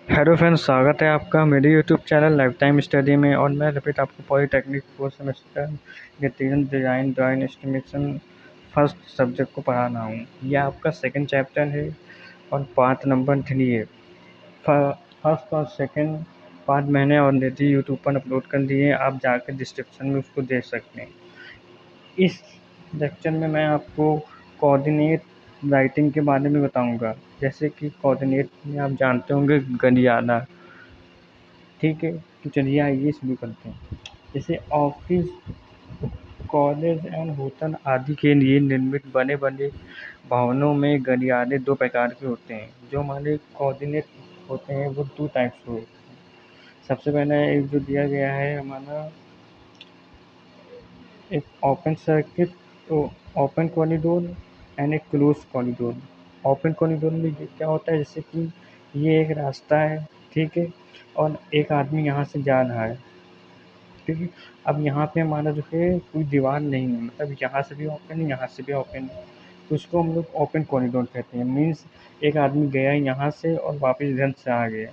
Hello friends, स्वागत है आपका मेरे YouTube channel life time study में। और मैं रिपीट आपको polytechnic fourth semester interior design drawing estimation first subject को पढ़ा रहा हूँ। यह आपका सेकंड चैप्टर है और पार्ट नंबर 3 है। फर्स्ट और सेकंड पार्ट मैंने ऑलरेडी यूट्यूब पर अपलोड कर दिए, आप जाकर डिस्क्रिप्शन में उसको देख सकते हैं। इस लेक्चर में मैं आपको कोऑर्डिनेट राइटिंग के बारे में बताऊंगा। जैसे कि कोऑर्डिनेट में आप जानते होंगे गलियाना, ठीक है। तो चलिए आइए शुरू करते हैं। जैसे ऑफिस, कॉलेज एंड होटल आदि के लिए निर्मित बने बने भवनों में गलियारे दो प्रकार के होते हैं। जो हमारे कोऑर्डिनेट होते हैं वो दो टाइप्स के होते हैं। सबसे पहला एक जो दिया गया है हमारा, एक ओपन सर्किट, तो ओपन कॉरिडोर एंड एक क्लोज कॉरिडोर। ओपन कॉरिडोर में ये क्या होता है, जैसे कि ये एक रास्ता है, ठीक है, और एक आदमी यहाँ से जा रहा है, ठीक है। अब यहाँ पे हमारा जो है कोई दीवार नहीं है, मतलब यहाँ से भी ओपन है, यहाँ से भी ओपन है, तो उसको हम लोग ओपन कॉरिडोर कहते हैं। मीन्स एक आदमी गया यहाँ से और वापस इधर से आ गया।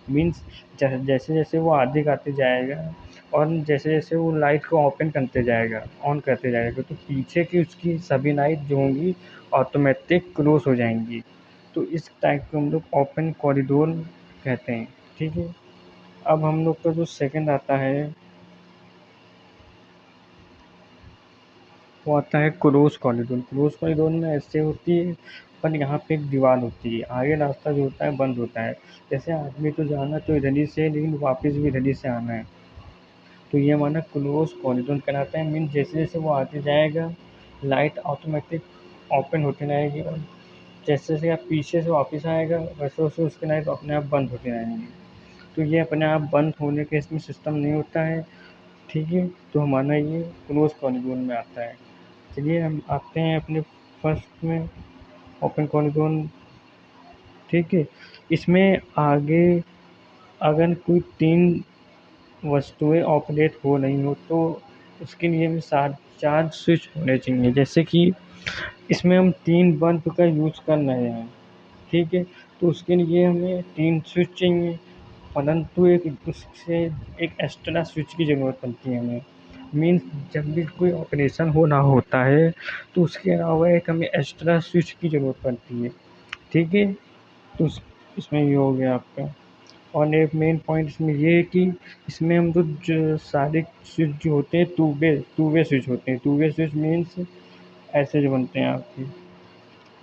मीन्स जैसे जैसे वो आगे आते जाएगा और जैसे जैसे वो लाइट को ओपन करते जाएगा, ऑन करते जाएगा, तो पीछे की उसकी सभी लाइट जो होंगी ऑटोमेटिक क्लोज हो जाएंगी। तो इस टाइप को हम लोग ओपन कॉरिडोर कहते हैं, ठीक है। अब हम लोग का जो सेकंड आता है वो आता है क्लोज कॉरिडोर। क्लोज कॉरिडोर में ऐसे होती है, पर यहाँ पे एक दीवार होती है, आगे रास्ता जो होता है बंद होता है। जैसे आदमी तो जाना तो इधर ही से है, लेकिन वापस भी इधर ही से आना है, तो ये हमारा क्लोज कॉरिडोर कहलाता है। मीन्स जैसे जैसे वो आगे जाएगा लाइट ऑटोमेटिक ओपन होती रहेगी, और जैसे जैसे आप पीछे से वापस आएगा वैसे वैसे उसकी लाइट अपने आप बंद होती रहेंगी। तो ये अपने आप बंद होने के इसमें सिस्टम नहीं होता है, ठीक है। तो हमारा ये क्लोज कॉरिडोर में आता है। चलिए हम आते हैं अपने फर्स्ट में, ओपन कॉरिडोर, ठीक है। इसमें आगे अगर कोई तीन वस्तुएं ऑपरेट हो रही हो तो उसके लिए भी सात चार स्विच होने चाहिए। जैसे कि इसमें हम तीन बल्ब का यूज कर रहे हैं, ठीक है, तो उसके लिए हमें तीन स्विच चाहिए, परंतु एक उससे एक एक्स्ट्रा स्विच की ज़रूरत पड़ती है हमें। मीन्स जब भी कोई ऑपरेशन हो रहा होता है तो उसके अलावा एक हमें एक्स्ट्रा स्विच की ज़रूरत पड़ती है, ठीक है। तो इसमें ये हो गया आपका। और एक मेन पॉइंट इसमें ये है कि इसमें हम जो सारे स्विच जो होते हैं टू वे स्विच होते हैं। टू वे स्विच मीन्स ऐसे जो बनते हैं आपके,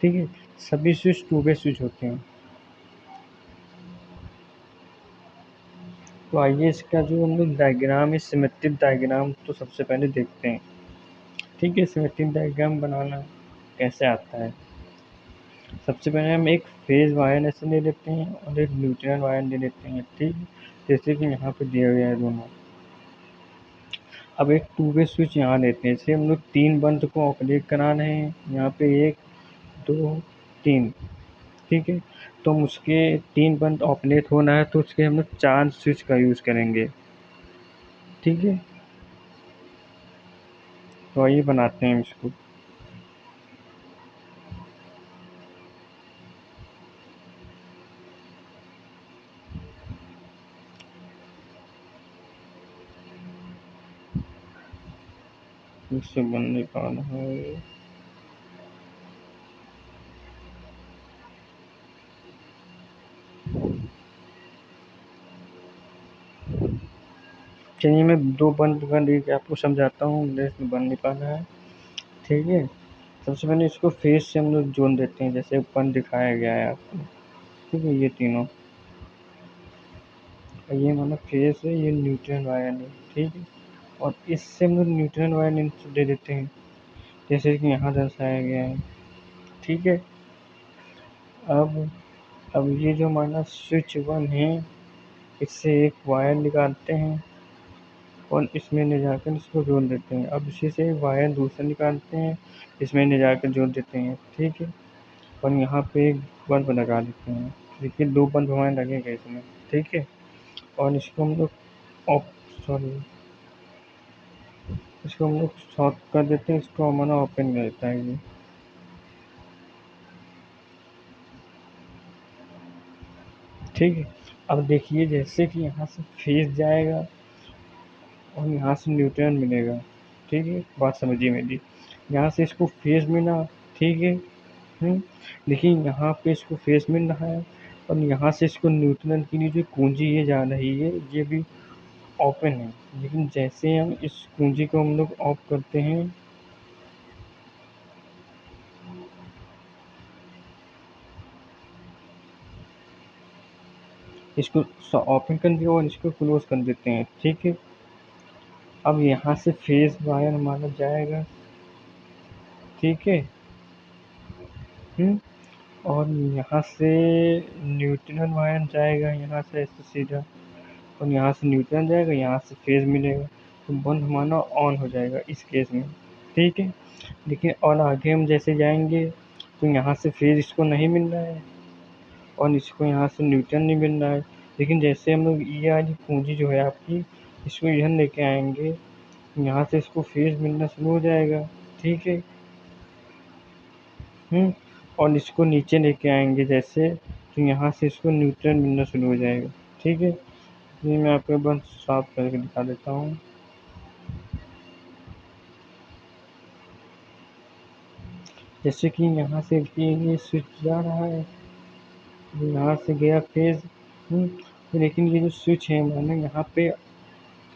ठीक है, सभी स्विच टू वे स्विच होते हैं। तो आइए इसका जो हम लोग डायग्राम है, सिमेट्रिक डायग्राम, तो सबसे पहले देखते हैं, ठीक है। सिमेट्रिक डायग्राम बनाना कैसे आता है। सबसे पहले हम एक फेज वायर ऐसे ले लेते हैं और एक न्यूट्रल वायर ले लेते हैं, ठीक है, जैसे कि यहाँ पे दिया गया है दोनों। अब एक टू वे स्विच यहाँ लेते हैं, जैसे हम लोग तीन बल्ब को ऑपरेट करा रहे हैं, यहाँ पे एक, दो, तीन, ठीक है। तो हम उसके तीन बल्ब ऑपरेट होना है तो उसके हम लोग चार स्विच का यूज़ करेंगे, ठीक है। तो आइए बनाते हैं इसको। इससे बनने का है, चलिए मैं दो बल्ब का लेके आपको समझाता हूँ, मुझे इसमें बन नहीं पाना है, ठीक है। सबसे पहले इसको फेस से हम लोग जोड़ देते हैं, जैसे ऊपर दिखाया गया है आपको, ठीक है। ये तीनों, ये हमारा फेस है, ये न्यूट्रल वायर है, ठीक है। और इससे हम लोग न्यूट्रल वायर दे देते हैं, जैसे कि यहाँ दर्शाया गया है, ठीक है। अब अब ये जो हमारा स्विच वन है, इससे एक वायर निकालते हैं और इसमें ले जाकर इसको जोड़ देते हैं। अब इसी से वायर दूसरा निकालते हैं, इसमें ले जाकर जोड़ देते हैं, ठीक है। और यहाँ पे एक बल्ब लगा देते हैं, देखिए दो बल्ब हमारे लगेंगे इसमें, ठीक है। और इसको हम लोग ऑफ सॉरी इसको हम लोग शॉर्ट कर देते हैं, इसको हमारा ओपन कर देता है ये, ठीक है। अब देखिए जैसे कि यहाँ से फेज जाएगा और यहाँ से न्यूट्रन मिलेगा, ठीक है, बात समझिए मेरी। यहाँ से इसको फेज मिला, ठीक है। हम्म, देखिए यहाँ पे इसको फेज मिल रहा है और यहाँ से इसको न्यूट्रन की जो कुंजी ये जा रही है ये भी ओपन है। लेकिन जैसे हम इस कुंजी को हम लोग ऑफ करते हैं, इसको ओपन कर दिया और इसको क्लोज कर देते हैं, ठीक है। अब यहाँ से फेज वायर हमारा जाएगा, ठीक है। हम्म, और यहाँ से न्यूट्रन वायर जाएगा यहाँ से ऐसे सीधा, और यहाँ से न्यूट्रन जाएगा, यहाँ से फेज मिलेगा, तो बल्ब हमारा ऑन हो जाएगा इस केस में, ठीक है। लेकिन और आगे हम जैसे जाएंगे तो यहाँ से फेज इसको नहीं मिल रहा है और इसको यहाँ से न्यूट्रन नहीं मिल रहा है। लेकिन जैसे हम लोग ये वाली पूंजी जो है आपकी, इसको इधर लेके आएंगे, यहाँ से इसको फेज मिलना शुरू हो जाएगा, ठीक है। और इसको नीचे लेके आएंगे जैसे, तो यहाँ से इसको न्यूट्रन मिलना शुरू हो जाएगा, ठीक है। ये मैं आपको एक बार साफ करके दिखा देता हूँ। जैसे कि यहाँ से ये स्विच जा रहा है, यहाँ से गया फेज। लेकिन ये जो स्विच है हमारा यहाँ पे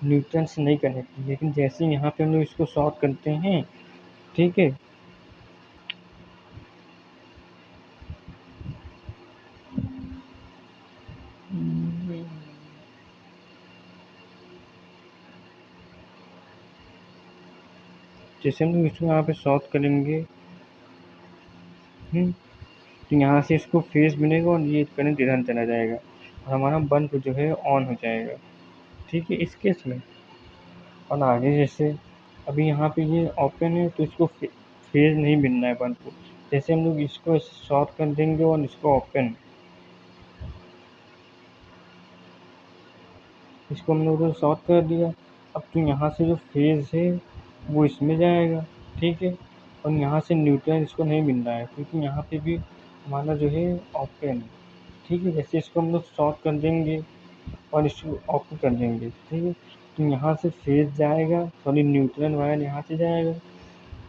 न्यूट्रन से नहीं कनेक्ट, लेकिन जैसे यहाँ पे हम लोग इसको शॉर्ट करते हैं, ठीक है। जैसे हम लोग इसको यहाँ पे शॉर्ट करेंगे, तो यहाँ से इसको फेज मिलेगा और ये करंट इधर चला जाएगा और हमारा बल्ब जो है ऑन हो जाएगा, ठीक है, इस केस में। और आगे जैसे अभी यहाँ पे ये ओपन है तो इसको फेज नहीं मिलना है बल्ब को। जैसे हम लोग इसको शॉर्ट कर देंगे और इसको ओपन, इसको हम लोगों ने शॉर्ट कर दिया। अब तो यहाँ से जो फेज है वो इसमें जाएगा, ठीक है। और यहाँ से न्यूट्रन इसको नहीं मिल रहा है क्योंकि यहाँ पे भी हमारा जो है ओपन है, ठीक है। जैसे इसको हम लोग शॉर्ट कर देंगे और इसको ओपन कर देंगे, ठीक है, तो यहाँ से फेज जाएगा, सॉरी न्यूट्रन वायर यहाँ से जाएगा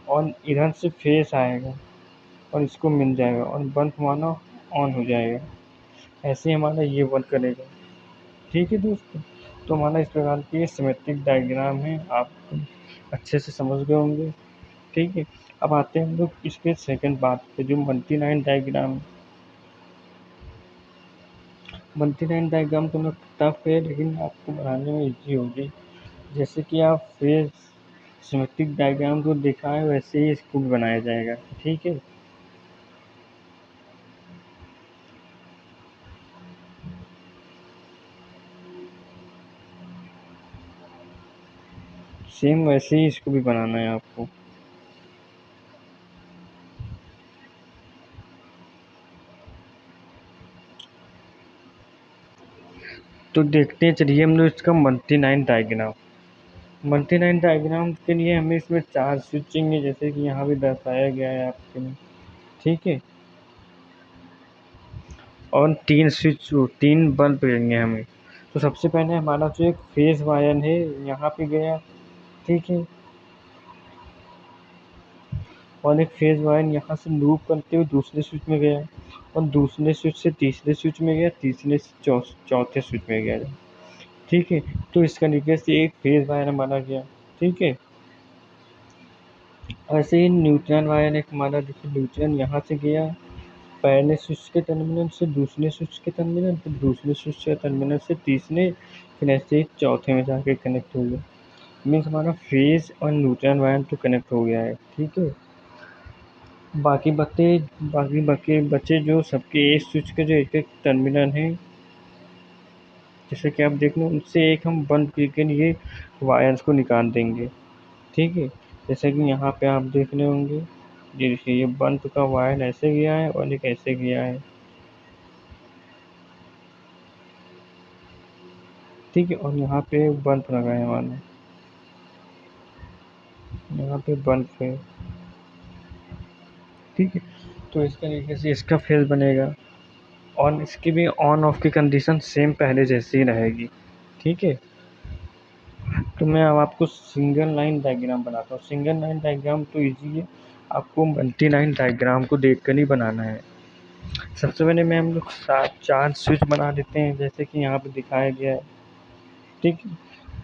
और इधर से फेज आएगा और इसको मिल जाएगा और बल्ब हमारा ऑन हो जाएगा। ऐसे हमारा ये वर्क करेगा, ठीक है दोस्तों। तो हमारा इस प्रकार की सिमेट्रिक डायग्राम है, आप अच्छे से समझ गए होंगे, ठीक है। अब आते हैं हम लोग इसके सेकंड पार्ट पे जो multi line diagram. Multi line diagram तो लोग टफ है लेकिन आपको बनाने में इजी होगी। जैसे कि आप फेज सिमेट्रिक डायग्राम को देखा है वैसे ही इसको भी बनाया जाएगा, ठीक है। सेम वैसे ही इसको भी बनाना है आपको। तो देखते हैं चलिए हम लोग इसका multi line diagram. Multi line diagram के लिए हमें इसमें 4 स्विच चाहिए जैसे कि यहाँ पे दर्शाया गया है आपके में, ठीक है। और 3 स्विच 3 बल्ब चाहिए हमें। तो सबसे पहले हमारा जो एक फेज वायर है यहाँ पे गया, ठीक है। और एक फेज वायर यहाँ से लूप करते हुए दूसरे स्विच में गया और दूसरे स्विच से तीसरे स्विच में गया, तीसरे से चौथे स्विच में गया, ठीक है। तो इस तरीके से एक फेज वायर हमारा गया, ठीक है। ऐसे ही न्यूट्रन वायर एक हमारा, देखिए न्यूट्रन यहाँ से गया पहले स्विच के टर्मिनल से दूसरे स्विच के टर्मिनल, फिर दूसरे स्विच के टर्मिनल से तीसरे, फिर ऐसे ही चौथे में जाके कनेक्ट हो गया। मीन्स हमारा फेज और न्यूट्रन वायर तो कनेक्ट हो गया है, ठीक है। बाकी बचे बाकी बचे बचे जो सबके एक स्विच के जो एक एक टर्मिनल हैं, जैसे कि आप देख लो उनसे एक हम बंद के लिए वायर्स को निकाल देंगे, ठीक है। जैसे कि यहाँ पे आप देख रहे होंगे, ये देखिए ये बंद का वायर ऐसे गया है और एक ऐसे गया है, ठीक है। और यहाँ पे बल्ब लगा है हमारा, यहाँ पे बल्ब है, ठीक है। तो इस तरीके से इसका फेस बनेगा। और इसकी भी ऑन ऑफ की कंडीशन सेम पहले जैसी ही रहेगी। ठीक है, तो मैं अब आपको सिंगल लाइन डायग्राम बनाता हूँ। सिंगल लाइन डायग्राम तो ईजी है, आपको मल्टी लाइन डायग्राम को देख कर ही बनाना है। सबसे पहले मैं हम लोग सात चार स्विच बना देते हैं जैसे कि यहाँ पे दिखाया गया है। ठीक है,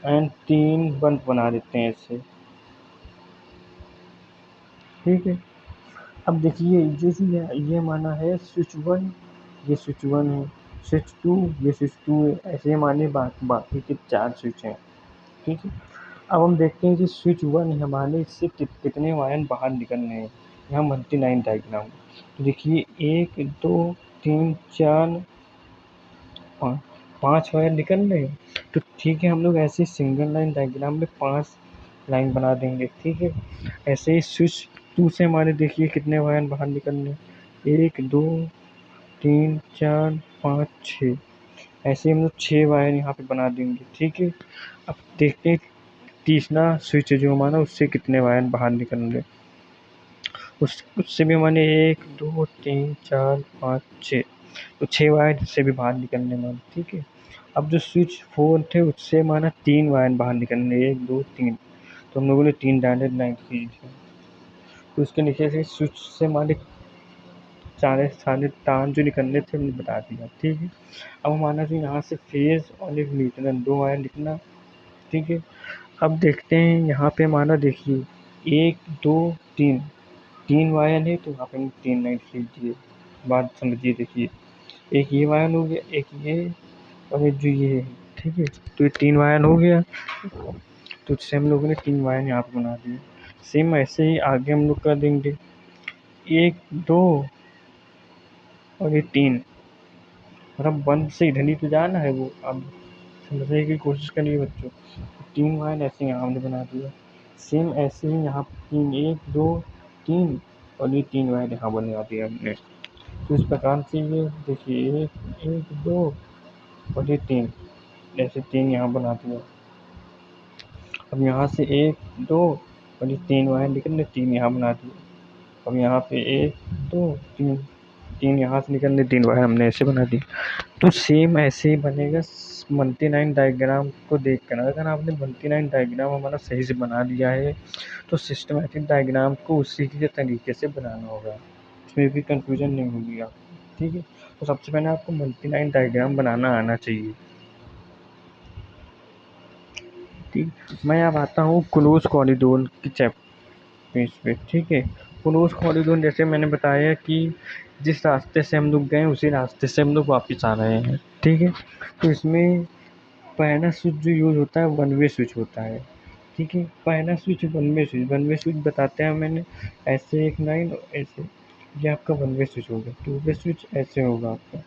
एंड 3 बल्ब बना देते हैं इससे। ठीक है, अब देखिए ये चीज़ है, ये माना है स्विच 1, ये स्विच 1 है, स्विच 2 ये स्विच 2 है, ऐसे माने बाकी के 4 स्विच हैं। ठीक है, अब हम देखते हैं कि स्विच 1 हमारे इससे कितने वायर बाहर निकल रहे हैं। यहाँ मल्टी लाइन डायग्राम, तो देखिए 1 2 3 4 5 वायर निकल रहे हैं। तो ठीक है, हम लोग ऐसे सिंगल लाइन डायग्राम में 5 लाइन बना देंगे। ठीक है, ऐसे ही स्विच 2 से हमारे देखिए कितने वायर बाहर निकल रहे हैं, 1 2 3 4 5 6, ऐसे ही हम लोग 6 वायर यहाँ पे बना देंगे। ठीक है, अब देखते हैं तीसरा स्विच जो हमारा उससे कितने वायर बाहर निकल रहे, उससे भी हमारे 1 2 3 4 5 6, तो 6 वायर से भी बाहर निकलने वाले। ठीक है, अब जो स्विच 4 थे उससे हमारा 3 वायर बाहर निकलने, 1 2 3, तो हम लोगों ने 3 डॉटेड लाइन खींच दी। तो उसके नीचे से स्विच से हमारे सारे सारे तार जो निकलने थे हमने बता दिया। ठीक है, अब हमारा जो यहाँ से फेज और एक न्यूट्रल 2 वायर निकला। ठीक है, अब देखते हैं यहाँ पे हमारा देखिए 1 2 3, 3 वायर है तो यहाँ पे हम 3 लाइन खींच दिए। बात समझिए, देखिए एक ये वायर हो गया, एक ये और एक जो ये है। ठीक है, तो ये 3 वायर हो गया, तो इससे हम लोगों ने 3 वायर यहाँ पे बना दिए। सेम ऐसे ही आगे हम लोग कर देंगे, 1 2 और ये 3, और अब 1 से इधर ही तो जाना है, वो अब समझने की कोशिश करिए बच्चों। 3 वायर ऐसे यहाँ हमने बना दिया। सेम ऐसे ही यहाँ 3 1 2 3 और ये 3 वायर यहाँ बना दिया हमने। तो इस प्रकार से ये देखिए 1 1 2 और ये 3, ऐसे 3 यहाँ बना दिया। अब यहाँ से 1 2 और ये 3 वायर निकल रहे, 3 यहाँ बना दिए। अब यहाँ पे 1 2 3, 3 यहाँ से निकल रहे, 3 वायर हमने ऐसे बना दिए। तो सेम ऐसे ही बनेगा मल्टी लाइन डायग्राम को देख कर। अगर आपने मल्टी लाइन डायग्राम हमारा सही से बना लिया है तो सिस्टमेटिक डायग्राम को उसी के तरीके से बनाना होगा, उसमें भी कंफ्यूजन नहीं होगी आपको। ठीक है, तो सबसे पहले आपको मल्टी लाइन डायग्राम बनाना आना चाहिए। ठीक, मैं अब आता हूँ क्लोज कॉरिडोर की चैप्टर पे। ठीक है, क्लोज कॉरिडोर जैसे मैंने बताया कि जिस रास्ते से हम लोग गए उसी रास्ते से हम लोग वापस आ रहे हैं। ठीक है, तो इसमें पहला स्विच जो यूज़ होता है वन वे स्विच होता है। ठीक है, पहला स्विच वन वे स्विच बताते हैं मैंने, ऐसे एक लाइन और ऐसे, ये आपका वन वे स्विच होगा। टू वे स्विच ऐसे होगा आपका।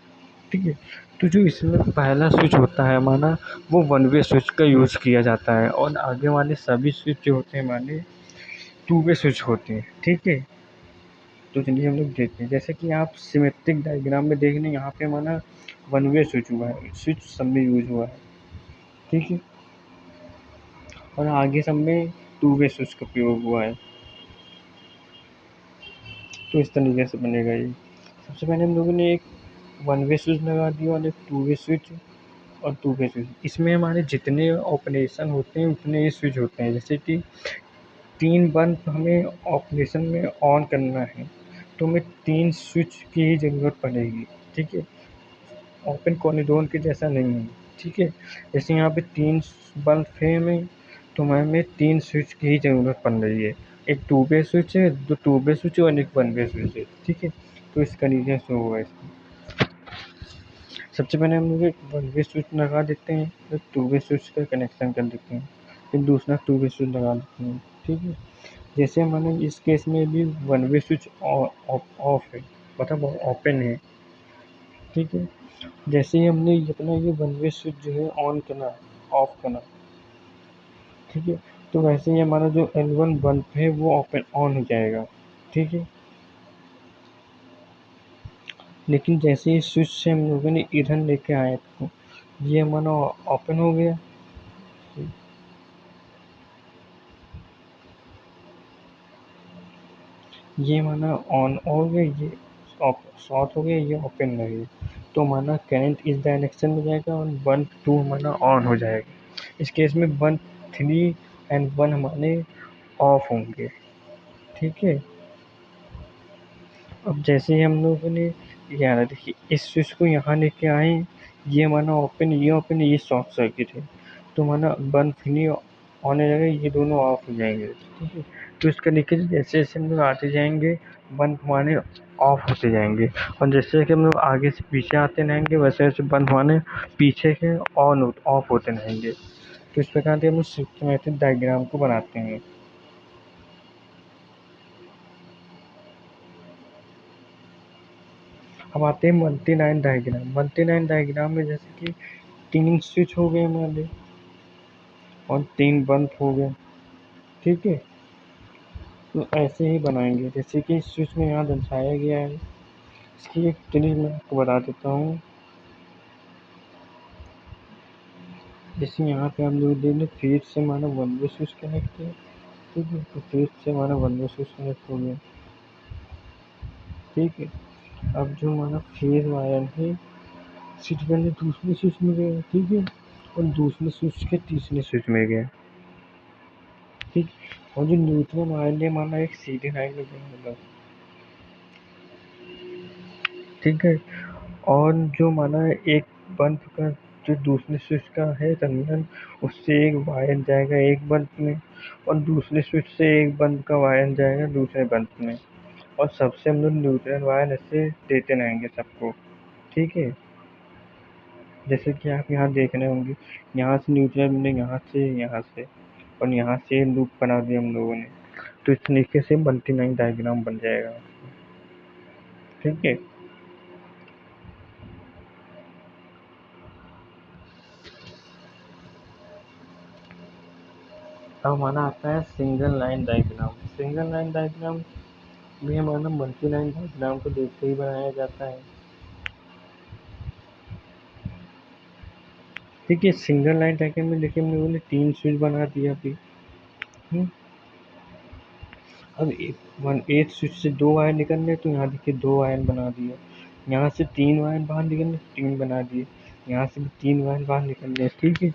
ठीक है, तो जो इसमें पहला स्विच होता है हमारा, वो वन वे स्विच का यूज़ किया जाता है, और आगे वाले सभी स्विच जो होते हैं हमारे टू वे स्विच होते हैं। ठीक है, तो चलिए हम लोग देखते हैं, जैसे कि आप सिमेट्रिक डायग्राम में देख रहे हैं, यहाँ पे हमारा वन वे स्विच हुआ है, स्विच सब में यूज हुआ है। ठीक है, और आगे सब में टू वे स्विच का प्रयोग हुआ है। तो इस तरीके से बनेगा ये। सबसे पहले हम लोगों ने एक वन वे स्विच लगा दिया और एक टू वे स्विच और टू वे स्विच। इसमें हमारे जितने ऑपरेशन होते हैं उतने ही स्विच होते हैं। जैसे कि 3 बल्ब हमें ऑपरेशन में ऑन करना है तो हमें 3 स्विच की ही ज़रूरत पड़ेगी। ठीक है, ओपन कॉरिडोर के जैसा नहीं है। ठीक है, जैसे यहाँ पे 3 बल्ब है हमें, तो हमें 3 स्विच की ही ज़रूरत पड़ रही है। एक टू वे स्विच है, 2 टू वे स्विच है और एक वन वे स्विच है। ठीक है, तो इस तरीके से होगा इसमें। सबसे पहले हम लोग एक वन वे स्विच लगा देते हैं, फिर टू वे स्विच का कनेक्शन कर देते हैं, फिर दूसरा टू वे स्विच लगा देते हैं। ठीक है, जैसे हमारे इस केस में भी वन वे स्विच ऑफ है, मतलब ओपन है। ठीक है, जैसे ही हमने अपना ये वन वे स्विच जो है ऑन करना, ऑफ करना। ठीक है, तो वैसे ही हमारा जो L1 बल्ब है वो ओपन ऑन हो जाएगा। ठीक है, लेकिन जैसे ही स्विच से हम लोगों ने इधर लेके आए तो ये हमारा ओपन हो गया। ये हमारा ऑन हो गया, ये शॉर्ट हो गया, ये ओपन रह गया। तो हमारा करंट इस डायरेक्शन में जाएगा और 1 2 हमारा ऑन हो जाएगा। इस केस में 1 3 एंड 1 हमारे ऑफ होंगे। ठीक है। अब जैसे ही हम लोगों ने यहाँ देखिए इस स्विच को यहाँ लेके आए, ये हमारा ओपन ये शॉर्ट सर्किट है, तो हमारा 1 3 ऑन हो जाएगा, ये दोनों ऑफ हो जाएंगे। ठीक है। तो इसका देखिए जैसे जैसे हम लोग आते जाएंगे 1 हमारे ऑफ होते जाएंगे, और जैसे कि हम लोग आगे से पीछे आते रहेंगे वैसे वैसे 1 हमारे पीछे के ऑन ऑफ होते रहेंगे। तो इस प्रकार से हम लोग सिस्टमैटिक डायग्राम को बनाते हैं। अब आते हैं multi line diagram. Multi line diagram में जैसे कि 3 स्विच हो गए हमारे और 3 बल्ब हो गए। ठीक है। तो ऐसे ही बनाएंगे जैसे कि इस स्विच में यहाँ दर्शाया गया है। इसकी एक ट्रिक मैं आपको बता देता हूँ। जैसे यहाँ पे हम लोग देख लें फेज से हमारा 1 वे स्विच कनेक्ट है। ठीक है। तो फेज से हमारा 1 वे स्विच कनेक्ट हो गया। ठीक है। अब जो हमारा फेज वायर है स्विच पहले दूसरे स्विच में गया। ठीक है। और दूसरे स्विच के तीसरे स्विच में गया। ठीक। और जो न्यूट्रल वायर है हमारा एक सीधी लाइन में गया। ठीक है। और जो हमारा एक बल्ब का जो दूसरे स्विच का है टर्मिनल, उससे एक वायर जाएगा एक बल्ब में, और दूसरे स्विच से एक बल्ब का वायर जाएगा दूसरे बल्ब में, और सबसे हम लोग न्यूट्रल वायर ऐसे देते रहेंगे सबको। ठीक है। जैसे कि आप यहाँ देख रहे होंगे, यहाँ से न्यूट्रल हमने यहाँ से और यहाँ से लूप बना दिया हम लोगों ने। तो इस तरीके से मल्टी लाइन डायग्राम बन जाएगा। ठीक है। अब हमारा आता है single line diagram. Single line diagram भी हमारा मल्टी लाइन डायग्राम को देखते ही बनाया जाता है। ठीक है। सिंगल लाइन डायग्राम में देखिए हम लोगों ने 3 स्विच बना दिया अभी। हम्म। अब एक स्विच से 2 वायर निकल रहे, तो यहाँ देखिए 2 वायर बना दिए। यहाँ से 3 वायर बाहर निकल रहे, 3 बना दिए। यहाँ से भी 3 वायर बाहर निकल रहे। ठीक है।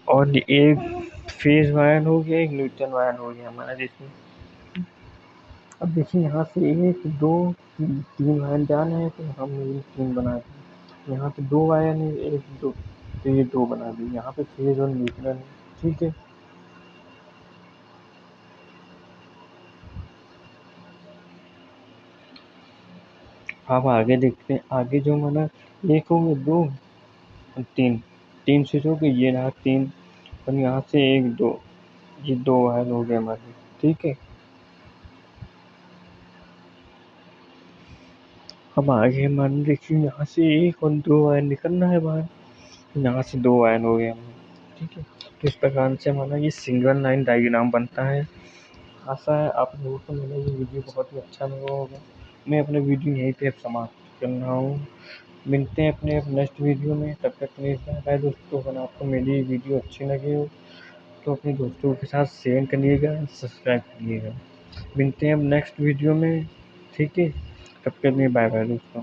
और एक फेज वायर हो गया, एक न्यूट्रल वायर हो गया हमारा जिसमें। अब देखिए यहाँ से 1 2 3 वायर जा रहे हैं, तो हमने 3 बना दिए। यहाँ पे 2 वायर है, 1 2, तो ये 2 बना दिए। यहाँ पे फेज और न्यूट्रल है। ठीक है। अब आगे देखते हैं। आगे जो हमारा 1 हो गया, 2 और 3, 3 स्विच हो गए, ये रहा 3, और यहाँ से 1 2, ये 2 वायर हो गए हमारे। ठीक है। अब आगे मान देखिए यहाँ से 1 और 2 वायर निकलना है बाहर, यहाँ से 2 वायर हो गए हमारे। ठीक है। तो इस प्रकार से हमारा ये सिंगल लाइन डायग्राम बनता है। आशा है आप लोगों को मेरा ये वीडियो बहुत ही अच्छा लगा होगा। मैं अपना वीडियो यहीं पे समाप्त कर रहा हूँ। मिलते हैं अपने नेक्स्ट वीडियो में। तब तक के लिए बाय बाय दोस्तों। अगर आपको मेरी वीडियो अच्छी लगी हो तो अपने दोस्तों के साथ शेयर करिएगा, सब्सक्राइब करिएगा। मिलते हैं अब नेक्स्ट वीडियो में। ठीक है। तब तक के लिए बाय बाय दोस्तों।